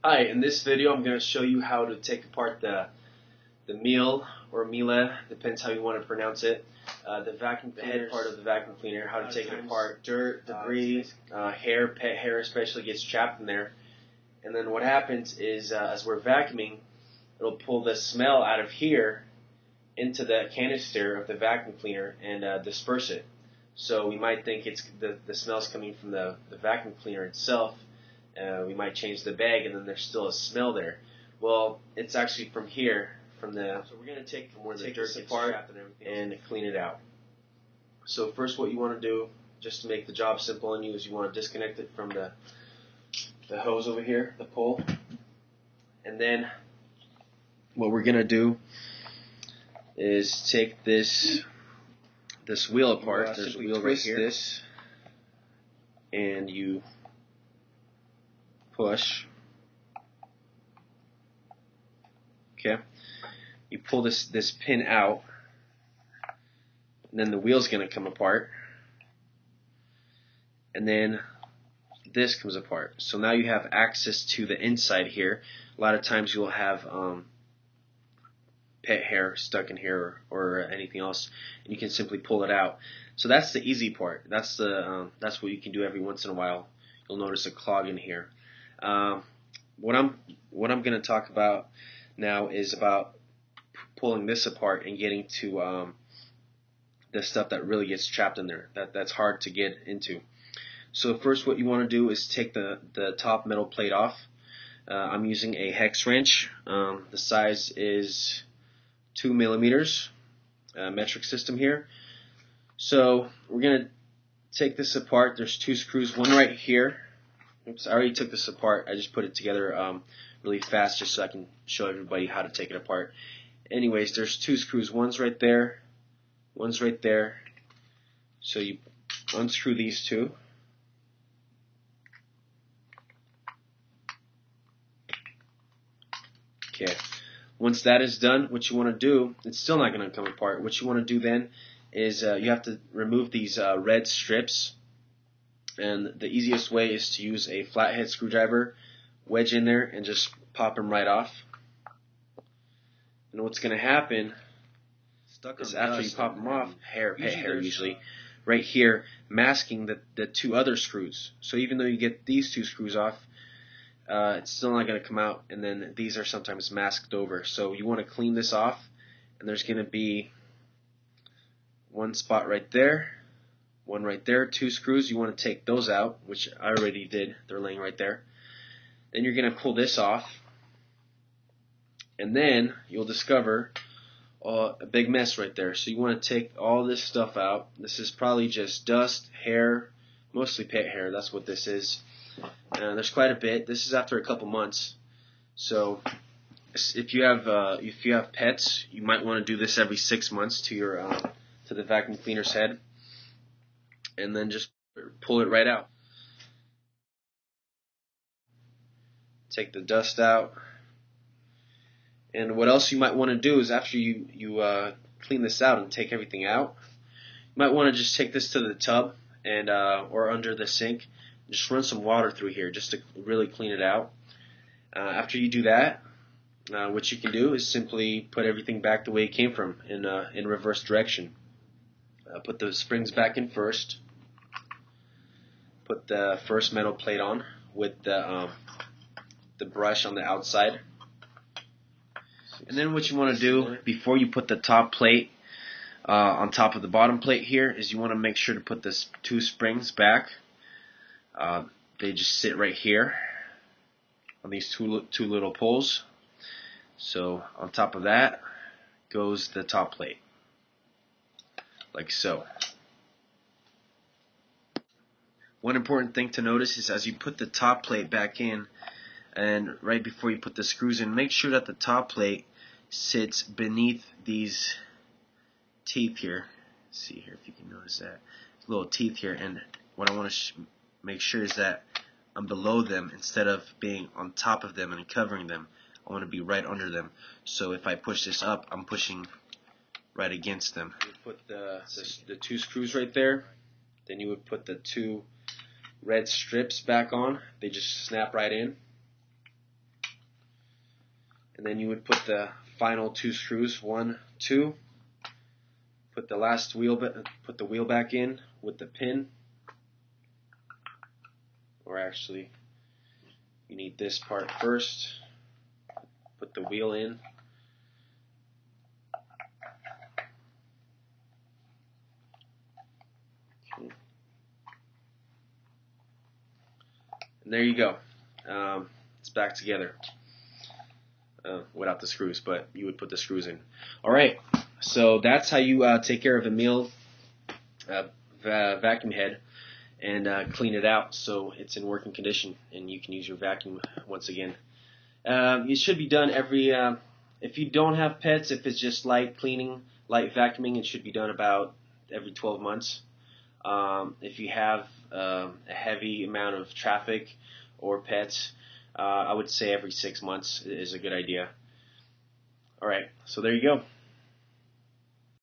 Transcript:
Hi, in this video I'm going to show you how to take apart the Miele or Miele, depends how you want to pronounce it, the vacuum cleaner, part of the vacuum cleaner, how to take it apart. Dirt, debris, hair, pet hair especially gets trapped in there. And then what happens is as we're vacuuming, it'll pull the smell out of here into the canister of the vacuum cleaner and disperse it. So we might think it's the smell's coming from the vacuum cleaner itself. We might change the bag and then there's still a smell there. Well, it's actually from here, from the, so we're going to take from where the dirt gets trapped and clean it out. So first what you want to do, just to make the job simple on you, is you want to disconnect it from the hose over here, the pole. And then what we're going to do is take this wheel apart. There's a wheel right here. This, and you push. Okay. You pull this pin out, and then the wheel's going to come apart, and then this comes apart. So now you have access to the inside here. A lot of times you'll have pet hair stuck in here or anything else, and you can simply pull it out. So that's the easy part. That's what you can do every once in a while. You'll notice a clog in here. What I'm going to talk about now is about pulling this apart and getting to the stuff that really gets trapped in there. That's hard to get into. So first, what you want to do is take the top metal plate off. I'm using a hex wrench. The size is 2 millimeters. Metric system here. So we're going to take this apart. There's 2 screws, one right here. Oops, I already took this apart. I just put it together really fast just so I can show everybody how to take it apart. Anyways, there's 2 screws. One's right there. One's right there. So you unscrew these 2. Okay. Once that is done, what you want to do, it's still not going to come apart. What you want to do then is you have to remove these red strips. And the easiest way is to use a flathead screwdriver, wedge in there, and just pop them right off. And what's going to happen is after you pop them off, pet hair usually, right here, masking the 2 other screws. So even though you get these 2 screws off, it's still not going to come out, and then these are sometimes masked over. So you want to clean this off, and there's going to be one spot right there. One right there, 2 screws. You want to take those out, which I already did. They're laying right there. Then you're going to pull this off, and then you'll discover a big mess right there. So you want to take all this stuff out. This is probably just dust, hair, mostly pet hair. That's what this is. There's quite a bit. This is after a couple months. So if you have pets, you might want to do this every 6 months to the vacuum cleaner's head. And then just pull it right out. Take the dust out. And what else you might want to do is after you clean this out and take everything out, you might want to just take this to the tub and or under the sink. Just run some water through here just to really clean it out. After you do that, what you can do is simply put everything back the way it came from in reverse direction. Put the springs back in first. Put the first metal plate on with the brush on the outside. And then what you want to do before you put the top plate on top of the bottom plate here is you want to make sure to put this 2 springs back. They just sit right here on these two little poles. So on top of that goes the top plate, like so. One important thing to notice is as you put the top plate back in, and right before you put the screws in, make sure that the top plate sits beneath these teeth here. See here if you can notice that. Little teeth here, and what I want to make sure is that I'm below them instead of being on top of them and covering them. I want to be right under them. So if I push this up, I'm pushing right against them. You put the 2 screws right there. Then you would put the 2 red strips back on. They just snap right in. and then you would put the final 2 screws, 1, 2. Put the last wheel, put the wheel back in with the pin, or actually, you need this part first. Put the wheel in. Okay. And there you go. It's back together. Without the screws, but you would put the screws in. Alright, so that's how you take care of a Miele vacuum head and clean it out so it's in working condition and you can use your vacuum once again. It should be done every, if you don't have pets, if it's just light cleaning, light vacuuming, it should be done about every 12 months. If you have a heavy amount of traffic or pets, I would say every 6 months is a good idea. Alright, so there you go.